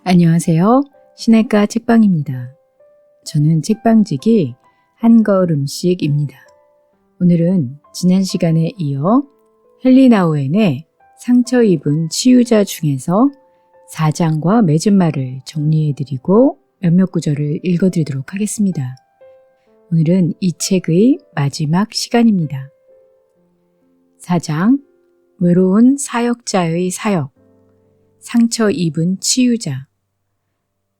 안녕하세요. 신의과 책방입니다. 저는 책방직이 한걸음씩입니다. 오늘은 지난 시간에 이어 헨리 상처 입은 치유자 중에서 4장과 맺은 말을 정리해드리고 몇몇 구절을 읽어드리도록 하겠습니다. 오늘은 이 책의 마지막 시간입니다. 4장, 외로운 사역자의 사역, 상처 입은 치유자.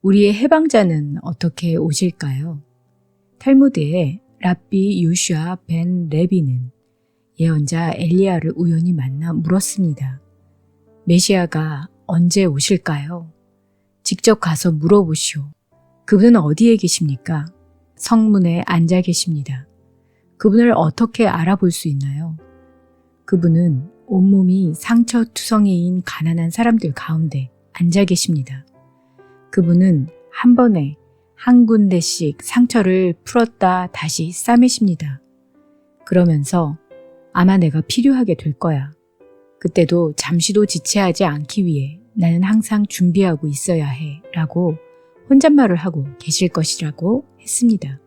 우리의 해방자는 어떻게 오실까요? 탈무드에 랍비 요슈아 벤 레비는 예언자 엘리야를 우연히 만나 물었습니다. 메시아가 언제 오실까요? 직접 가서 물어보시오. 그분은 어디에 계십니까? 성문에 앉아 계십니다. 그분을 어떻게 알아볼 수 있나요? 그분은 온몸이 상처투성이인 가난한 사람들 가운데 앉아 계십니다. 그분은 한 번에 한 군데씩 상처를 풀었다 다시 싸매십니다. 그러면서 아마 내가 필요하게 될 거야. 그때도 잠시도 지체하지 않기 위해 나는 항상 준비하고 있어야 해 라고 혼잣말을 하고 계실 것이라고 했습니다.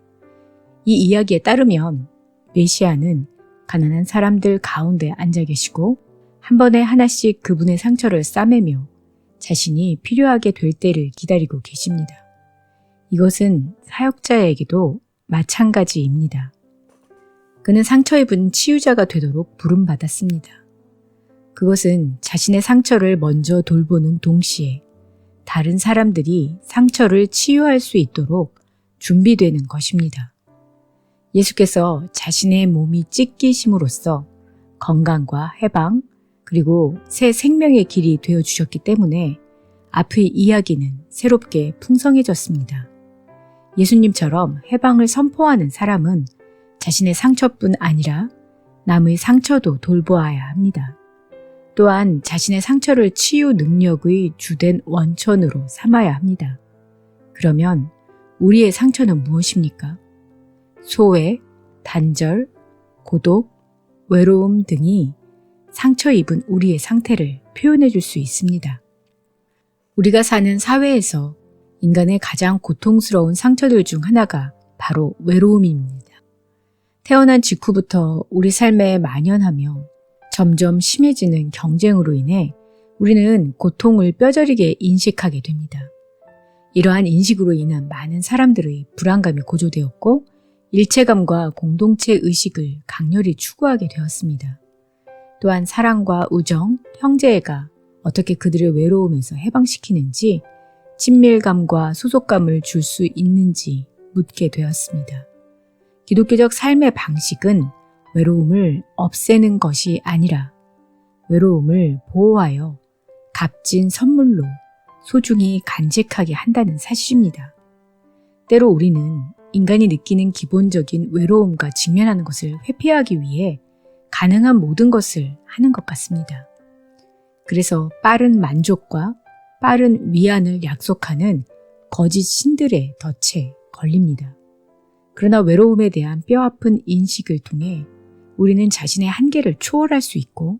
이 이야기에 따르면 메시아는 가난한 사람들 가운데 앉아 계시고 한 번에 하나씩 그분의 상처를 싸매며 자신이 필요하게 될 때를 기다리고 계십니다. 이것은 사역자에게도 마찬가지입니다. 그는 상처 입은 치유자가 되도록 부름받았습니다. 그것은 자신의 상처를 먼저 돌보는 동시에 다른 사람들이 상처를 치유할 수 있도록 준비되는 것입니다. 예수께서 자신의 몸이 찢기심으로써 건강과 해방, 그리고 새 생명의 길이 되어주셨기 때문에 앞의 이야기는 새롭게 풍성해졌습니다. 예수님처럼 해방을 선포하는 사람은 자신의 상처뿐 아니라 남의 상처도 돌보아야 합니다. 또한 자신의 상처를 치유 능력의 주된 원천으로 삼아야 합니다. 그러면 우리의 상처는 무엇입니까? 소외, 단절, 고독, 외로움 등이 상처 입은 우리의 상태를 표현해 줄 수 있습니다. 우리가 사는 사회에서 인간의 가장 고통스러운 상처들 중 하나가 바로 외로움입니다. 태어난 직후부터 우리 삶에 만연하며 점점 심해지는 경쟁으로 인해 우리는 고통을 뼈저리게 인식하게 됩니다. 이러한 인식으로 인한 많은 사람들의 불안감이 고조되었고 일체감과 공동체 의식을 강렬히 추구하게 되었습니다. 또한 사랑과 우정, 형제애가 어떻게 그들을 외로움에서 해방시키는지, 친밀감과 소속감을 줄 수 있는지 묻게 되었습니다. 기독교적 삶의 방식은 외로움을 없애는 것이 아니라 외로움을 보호하여 값진 선물로 소중히 간직하게 한다는 사실입니다. 때로 우리는 인간이 느끼는 기본적인 외로움과 직면하는 것을 회피하기 위해 가능한 모든 것을 하는 것 같습니다. 그래서 빠른 만족과 빠른 위안을 약속하는 거짓 신들의 덫에 걸립니다. 그러나 외로움에 대한 뼈아픈 인식을 통해 우리는 자신의 한계를 초월할 수 있고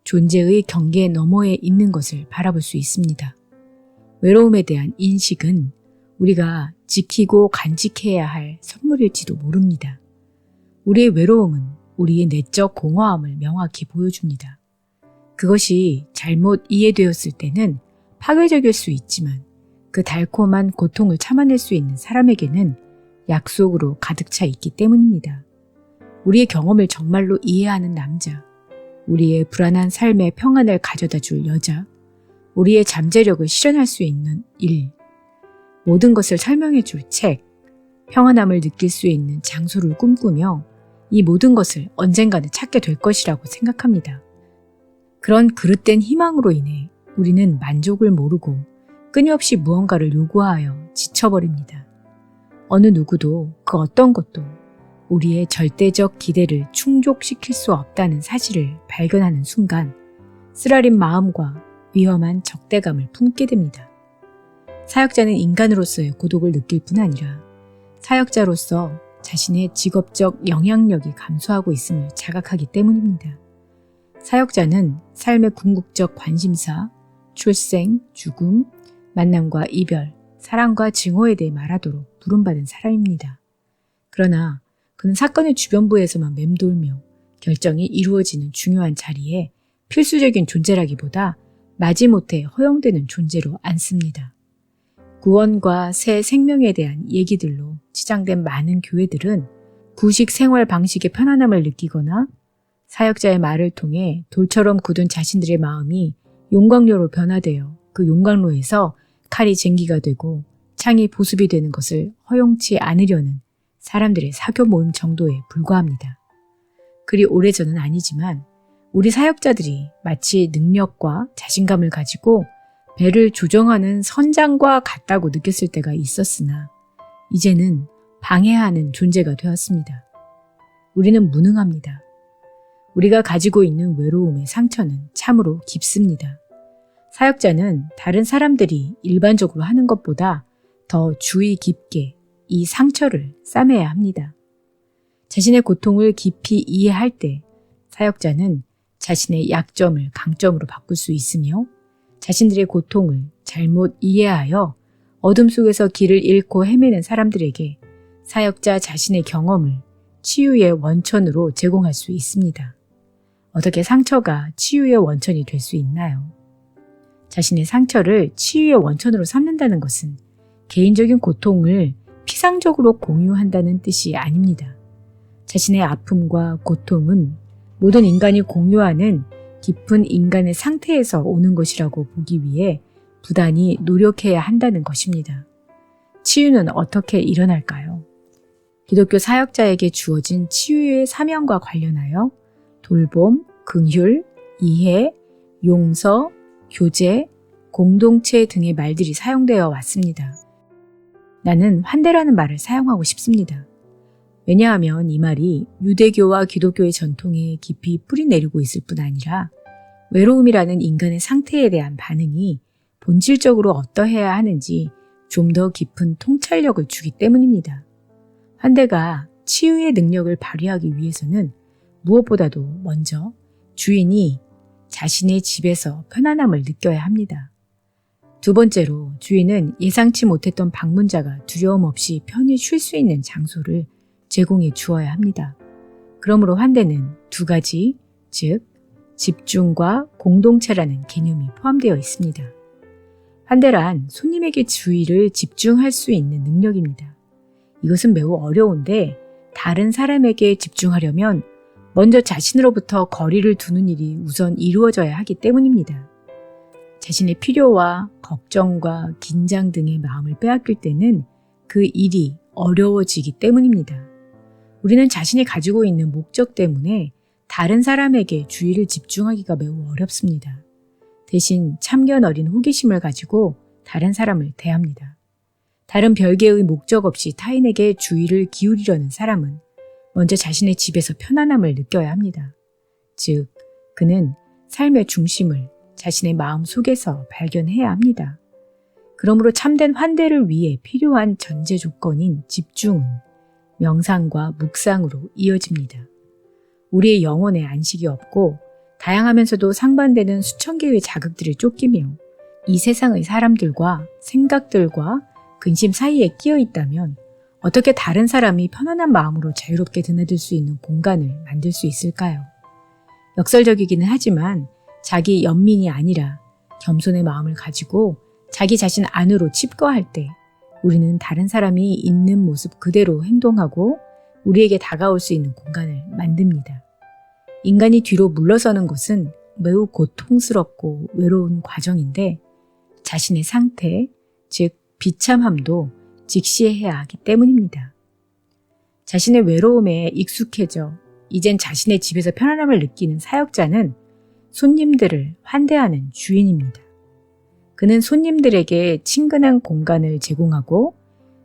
존재의 경계 너머에 있는 것을 바라볼 수 있습니다. 외로움에 대한 인식은 우리가 지키고 간직해야 할 선물일지도 모릅니다. 우리의 외로움은 우리의 내적 공허함을 명확히 보여줍니다. 그것이 잘못 이해되었을 때는 파괴적일 수 있지만 그 달콤한 고통을 참아낼 수 있는 사람에게는 약속으로 가득 차 있기 때문입니다. 우리의 경험을 정말로 이해하는 남자, 우리의 불안한 삶의 평안을 가져다 줄 여자, 우리의 잠재력을 실현할 수 있는 일, 모든 것을 설명해 줄 책, 평안함을 느낄 수 있는 장소를 꿈꾸며 이 모든 것을 언젠가는 찾게 될 것이라고 생각합니다. 그런 그릇된 희망으로 인해 우리는 만족을 모르고 끊임없이 무언가를 요구하여 지쳐버립니다. 어느 누구도 그 어떤 것도 우리의 절대적 기대를 충족시킬 수 없다는 사실을 발견하는 순간 쓰라린 마음과 위험한 적대감을 품게 됩니다. 사역자는 인간으로서의 고독을 느낄 뿐 아니라 사역자로서 자신의 직업적 영향력이 감소하고 있음을 자각하기 때문입니다. 사역자는 삶의 궁극적 관심사, 출생, 죽음, 만남과 이별, 사랑과 증오에 대해 말하도록 부름받은 사람입니다. 그러나 그는 사건의 주변부에서만 맴돌며 결정이 이루어지는 중요한 자리에 필수적인 존재라기보다 마지못해 허용되는 존재로 앉습니다. 구원과 새 생명에 대한 얘기들로 치장된 많은 교회들은 구식 생활 방식의 편안함을 느끼거나 사역자의 말을 통해 돌처럼 굳은 자신들의 마음이 용광로로 변화되어 그 용광로에서 칼이 쟁기가 되고 창이 보습이 되는 것을 허용치 않으려는 사람들의 사교 모임 정도에 불과합니다. 그리 오래전은 아니지만 우리 사역자들이 마치 능력과 자신감을 가지고 배를 조정하는 선장과 같다고 느꼈을 때가 있었으나 이제는 방해하는 존재가 되었습니다. 우리는 무능합니다. 우리가 가지고 있는 외로움의 상처는 참으로 깊습니다. 사역자는 다른 사람들이 일반적으로 하는 것보다 더 주의 깊게 이 상처를 싸매야 합니다. 자신의 고통을 깊이 이해할 때 사역자는 자신의 약점을 강점으로 바꿀 수 있으며 자신들의 고통을 잘못 이해하여 어둠 속에서 길을 잃고 헤매는 사람들에게 사역자 자신의 경험을 치유의 원천으로 제공할 수 있습니다. 어떻게 상처가 치유의 원천이 될 수 있나요? 자신의 상처를 치유의 원천으로 삼는다는 것은 개인적인 고통을 피상적으로 공유한다는 뜻이 아닙니다. 자신의 아픔과 고통은 모든 인간이 공유하는 깊은 인간의 상태에서 오는 것이라고 보기 위해 부단히 노력해야 한다는 것입니다. 치유는 어떻게 일어날까요? 기독교 사역자에게 주어진 치유의 사명과 관련하여 돌봄, 긍휼, 이해, 용서, 교제, 공동체 등의 말들이 사용되어 왔습니다. 나는 환대라는 말을 사용하고 싶습니다. 왜냐하면 이 말이 유대교와 기독교의 전통에 깊이 뿌리내리고 있을 뿐 아니라 외로움이라는 인간의 상태에 대한 반응이 본질적으로 어떠해야 하는지 좀 더 깊은 통찰력을 주기 때문입니다. 환대가 치유의 능력을 발휘하기 위해서는 무엇보다도 먼저 주인이 자신의 집에서 편안함을 느껴야 합니다. 두 번째로 주인은 예상치 못했던 방문자가 두려움 없이 편히 쉴 수 있는 장소를 제공해 주어야 합니다. 그러므로 환대는 두 가지, 즉 집중과 공동체라는 개념이 포함되어 있습니다. 환대란 손님에게 주의를 집중할 수 있는 능력입니다. 이것은 매우 어려운데 다른 사람에게 집중하려면 먼저 자신으로부터 거리를 두는 일이 우선 이루어져야 하기 때문입니다. 자신의 필요와 걱정과 긴장 등의 마음을 빼앗길 때는 그 일이 어려워지기 때문입니다. 우리는 자신이 가지고 있는 목적 때문에 다른 사람에게 주의를 집중하기가 매우 어렵습니다. 대신 참견 어린 호기심을 가지고 다른 사람을 대합니다. 다른 별개의 목적 없이 타인에게 주의를 기울이려는 사람은 먼저 자신의 집에서 편안함을 느껴야 합니다. 즉, 그는 삶의 중심을 자신의 마음 속에서 발견해야 합니다. 그러므로 참된 환대를 위해 필요한 전제 조건인 집중은 명상과 묵상으로 이어집니다. 우리의 영혼에 안식이 없고 다양하면서도 상반되는 수천 개의 자극들을 쫓기며 이 세상의 사람들과 생각들과 근심 사이에 끼어 있다면 어떻게 다른 사람이 편안한 마음으로 자유롭게 드나들 수 있는 공간을 만들 수 있을까요? 역설적이기는 하지만 자기 연민이 아니라 겸손의 마음을 가지고 자기 자신 안으로 집거할 때 우리는 다른 사람이 있는 모습 그대로 행동하고 우리에게 다가올 수 있는 공간을 만듭니다. 인간이 뒤로 물러서는 것은 매우 고통스럽고 외로운 과정인데 자신의 상태, 즉 비참함도 직시해야 하기 때문입니다. 자신의 외로움에 익숙해져 이젠 자신의 집에서 편안함을 느끼는 사역자는 손님들을 환대하는 주인입니다. 그는 손님들에게 친근한 공간을 제공하고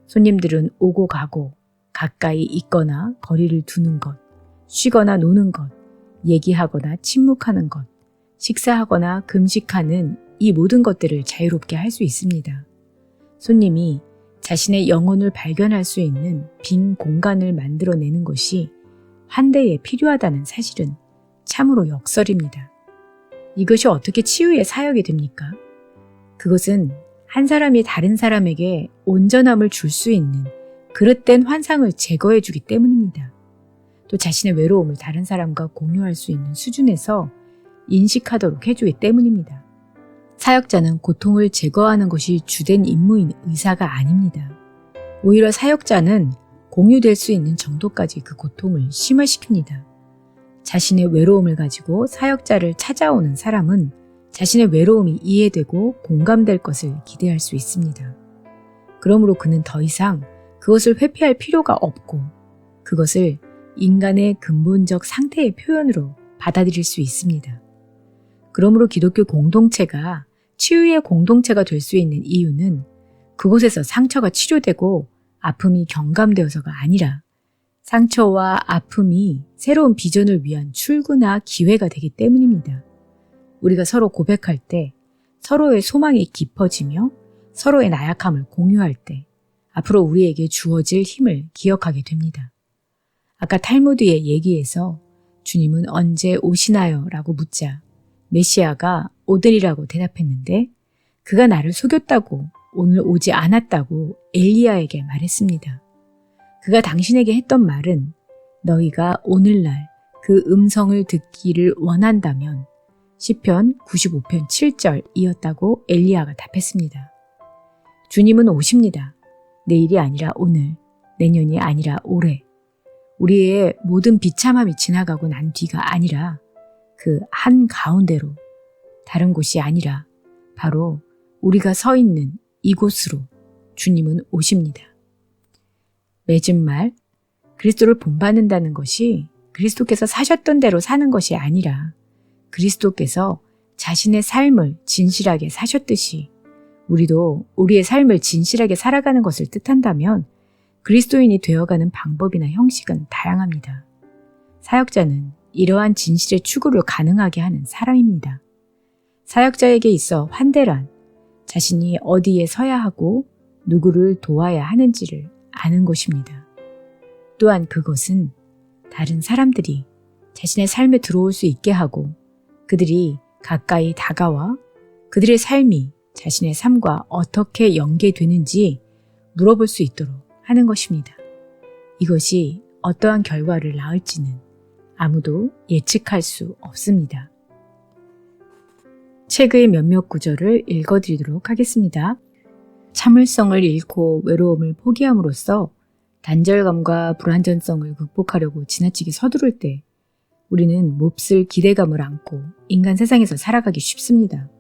손님들은 오고 가고 가까이 있거나 거리를 두는 것, 쉬거나 노는 것, 얘기하거나 침묵하는 것, 식사하거나 금식하는 이 모든 것들을 자유롭게 할 수 있습니다. 손님이 자신의 영혼을 발견할 수 있는 빈 공간을 만들어내는 것이 환대에 필요하다는 사실은 참으로 역설입니다. 이것이 어떻게 치유의 사역이 됩니까? 그것은 한 사람이 다른 사람에게 온전함을 줄 수 있는 그릇된 환상을 제거해 주기 때문입니다. 또 자신의 외로움을 다른 사람과 공유할 수 있는 수준에서 인식하도록 해주기 때문입니다. 사역자는 고통을 제거하는 것이 주된 임무인 의사가 아닙니다. 오히려 사역자는 공유될 수 있는 정도까지 그 고통을 심화시킵니다. 자신의 외로움을 가지고 사역자를 찾아오는 사람은 자신의 외로움이 이해되고 공감될 것을 기대할 수 있습니다. 그러므로 그는 더 이상 그것을 회피할 필요가 없고 그것을 인간의 근본적 상태의 표현으로 받아들일 수 있습니다. 그러므로 기독교 공동체가 치유의 공동체가 될 수 있는 이유는 그곳에서 상처가 치료되고 아픔이 경감되어서가 아니라 상처와 아픔이 새로운 비전을 위한 출구나 기회가 되기 때문입니다. 우리가 서로 고백할 때 서로의 소망이 깊어지며 서로의 나약함을 공유할 때 앞으로 우리에게 주어질 힘을 기억하게 됩니다. 아까 탈무드의 얘기에서 주님은 언제 오시나요? 라고 묻자 메시아가 오늘이라고 대답했는데 그가 나를 속였다고 오늘 오지 않았다고 엘리야에게 말했습니다. 그가 당신에게 했던 말은 너희가 오늘날 그 음성을 듣기를 원한다면 시편 95편 7절이었다고 엘리야가 답했습니다. 주님은 오십니다. 내일이 아니라 오늘, 내년이 아니라 올해. 우리의 모든 비참함이 지나가고 난 뒤가 아니라 그 한가운데로 다른 곳이 아니라 바로 우리가 서 있는 이곳으로 주님은 오십니다. 맺은 말, 그리스도를 본받는다는 것이 그리스도께서 사셨던 대로 사는 것이 아니라 그리스도께서 자신의 삶을 진실하게 사셨듯이 우리도 우리의 삶을 진실하게 살아가는 것을 뜻한다면 그리스도인이 되어가는 방법이나 형식은 다양합니다. 사역자는 이러한 진실의 추구를 가능하게 하는 사람입니다. 사역자에게 있어 환대란 자신이 어디에 서야 하고 누구를 도와야 하는지를 아는 것입니다. 또한 그것은 다른 사람들이 자신의 삶에 들어올 수 있게 하고 그들이 가까이 다가와 그들의 삶이 자신의 삶과 어떻게 연계되는지 물어볼 수 있도록 하는 것입니다. 이것이 어떠한 결과를 낳을지는 아무도 예측할 수 없습니다. 책의 몇몇 구절을 읽어드리도록 하겠습니다. 참을성을 잃고 외로움을 포기함으로써 단절감과 불완전성을 극복하려고 지나치게 서두를 때 우리는 몹쓸 기대감을 안고 인간 세상에서 살아가기 쉽습니다.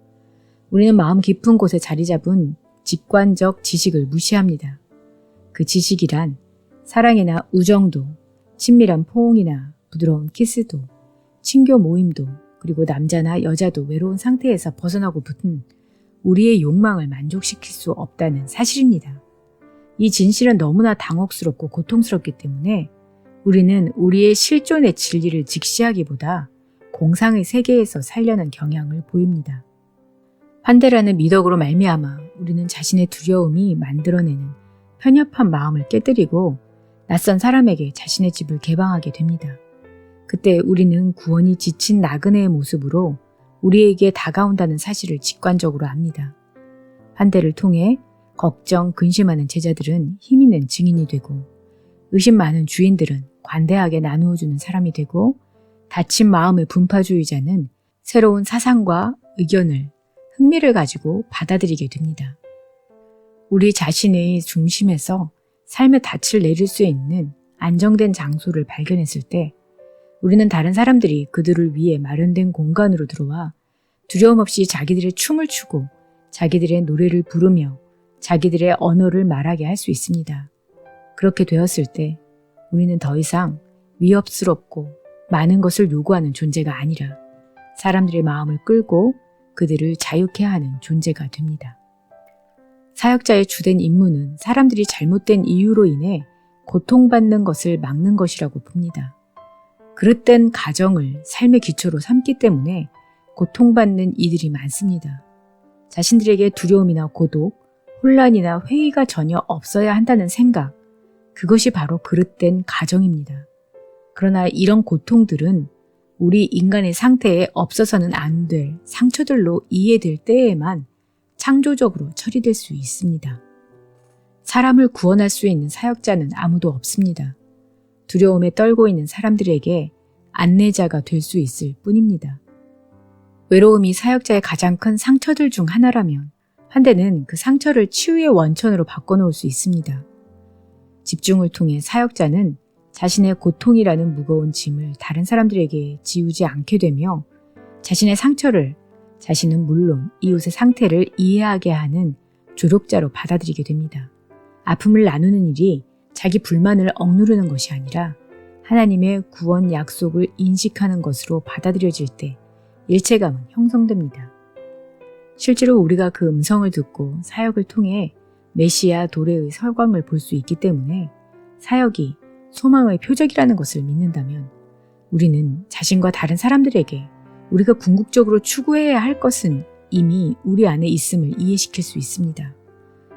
우리는 마음 깊은 곳에 자리 잡은 직관적 지식을 무시합니다. 그 지식이란 사랑이나 우정도, 친밀한 포옹이나 부드러운 키스도, 친교 모임도, 그리고 남자나 여자도 외로운 상태에서 벗어나고부터 우리의 욕망을 만족시킬 수 없다는 사실입니다. 이 진실은 너무나 당혹스럽고 고통스럽기 때문에 우리는 우리의 실존의 진리를 직시하기보다 공상의 세계에서 살려는 경향을 보입니다. 환대라는 미덕으로 말미암아 우리는 자신의 두려움이 만들어내는 편협한 마음을 깨뜨리고 낯선 사람에게 자신의 집을 개방하게 됩니다. 그때 우리는 구원이 지친 나그네의 모습으로 우리에게 다가온다는 사실을 직관적으로 압니다. 환대를 통해 걱정, 근심하는 제자들은 힘있는 증인이 되고 의심 많은 주인들은 관대하게 나누어주는 사람이 되고 다친 마음의 분파주의자는 새로운 사상과 의견을 흥미를 가지고 받아들이게 됩니다. 우리 자신의 중심에서 삶의 닻을 내릴 수 있는 안정된 장소를 발견했을 때 우리는 다른 사람들이 그들을 위해 마련된 공간으로 들어와 두려움 없이 자기들의 춤을 추고 자기들의 노래를 부르며 자기들의 언어를 말하게 할 수 있습니다. 그렇게 되었을 때 우리는 더 이상 위협스럽고 많은 것을 요구하는 존재가 아니라 사람들의 마음을 끌고 그들을 자유케 하는 존재가 됩니다. 사역자의 주된 임무는 사람들이 잘못된 이유로 인해 고통받는 것을 막는 것이라고 봅니다. 그릇된 가정을 삶의 기초로 삼기 때문에 고통받는 이들이 많습니다. 자신들에게 두려움이나 고독, 혼란이나 회의가 전혀 없어야 한다는 생각, 그것이 바로 그릇된 가정입니다. 그러나 이런 고통들은 우리 인간의 상태에 없어서는 안 될 상처들로 이해될 때에만 창조적으로 처리될 수 있습니다. 사람을 구원할 수 있는 사역자는 아무도 없습니다. 두려움에 떨고 있는 사람들에게 안내자가 될 수 있을 뿐입니다. 외로움이 사역자의 가장 큰 상처들 중 하나라면 환대는 그 상처를 치유의 원천으로 바꿔놓을 수 있습니다. 집중을 통해 사역자는 자신의 고통이라는 무거운 짐을 다른 사람들에게 지우지 않게 되며 자신의 상처를 자신은 물론 이웃의 상태를 이해하게 하는 조력자로 받아들이게 됩니다. 아픔을 나누는 일이 자기 불만을 억누르는 것이 아니라 하나님의 구원 약속을 인식하는 것으로 받아들여질 때 일체감은 형성됩니다. 실제로 우리가 그 음성을 듣고 사역을 통해 메시아 도래의 설광을 볼 수 있기 때문에 사역이 소망의 표적이라는 것을 믿는다면 우리는 자신과 다른 사람들에게 우리가 궁극적으로 추구해야 할 것은 이미 우리 안에 있음을 이해시킬 수 있습니다.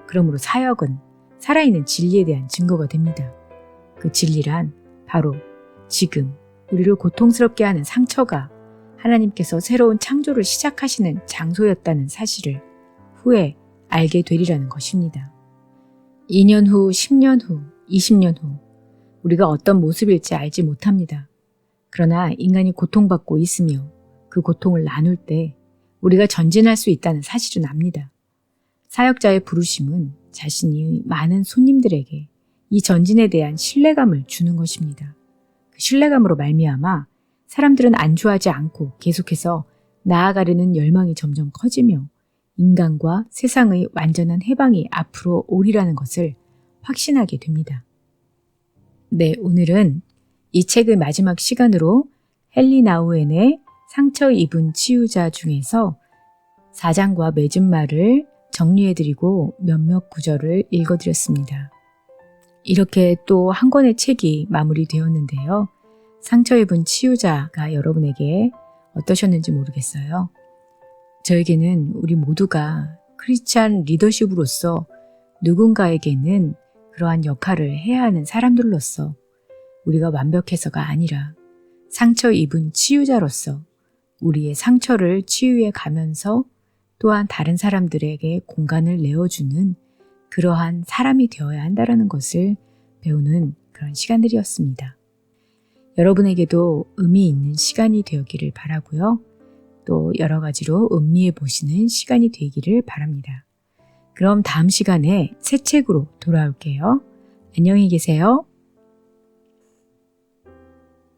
그러므로 사역은 살아있는 진리에 대한 증거가 됩니다. 그 진리란 바로 지금 우리를 고통스럽게 하는 상처가 하나님께서 새로운 창조를 시작하시는 장소였다는 사실을 후에 알게 되리라는 것입니다. 2년 후, 10년 후, 20년 후 우리가 어떤 모습일지 알지 못합니다. 그러나 인간이 고통받고 있으며 그 고통을 나눌 때 우리가 전진할 수 있다는 사실은 압니다. 사역자의 부르심은 자신이 많은 손님들에게 이 전진에 대한 신뢰감을 주는 것입니다. 그 신뢰감으로 말미암아 사람들은 안주하지 않고 계속해서 나아가려는 열망이 점점 커지며 인간과 세상의 완전한 해방이 앞으로 오리라는 것을 확신하게 됩니다. 네, 오늘은 이 책의 마지막 시간으로 헨리 나우엔의 상처 입은 치유자 중에서 4장과 맺은 말을 정리해드리고 몇몇 구절을 읽어드렸습니다. 이렇게 또 한 권의 책이 마무리되었는데요. 상처 입은 치유자가 여러분에게 어떠셨는지 모르겠어요. 저에게는 우리 모두가 크리스찬 리더십으로서 누군가에게는 그러한 역할을 해야 하는 사람들로서 우리가 완벽해서가 아니라 상처 입은 치유자로서 우리의 상처를 치유해 가면서 또한 다른 사람들에게 공간을 내어주는 그러한 사람이 되어야 한다는 것을 배우는 그런 시간들이었습니다. 여러분에게도 의미 있는 시간이 되었기를 바라고요. 또 여러 가지로 음미해 보시는 시간이 되기를 바랍니다. 그럼 다음 시간에 새 책으로 돌아올게요. 안녕히 계세요.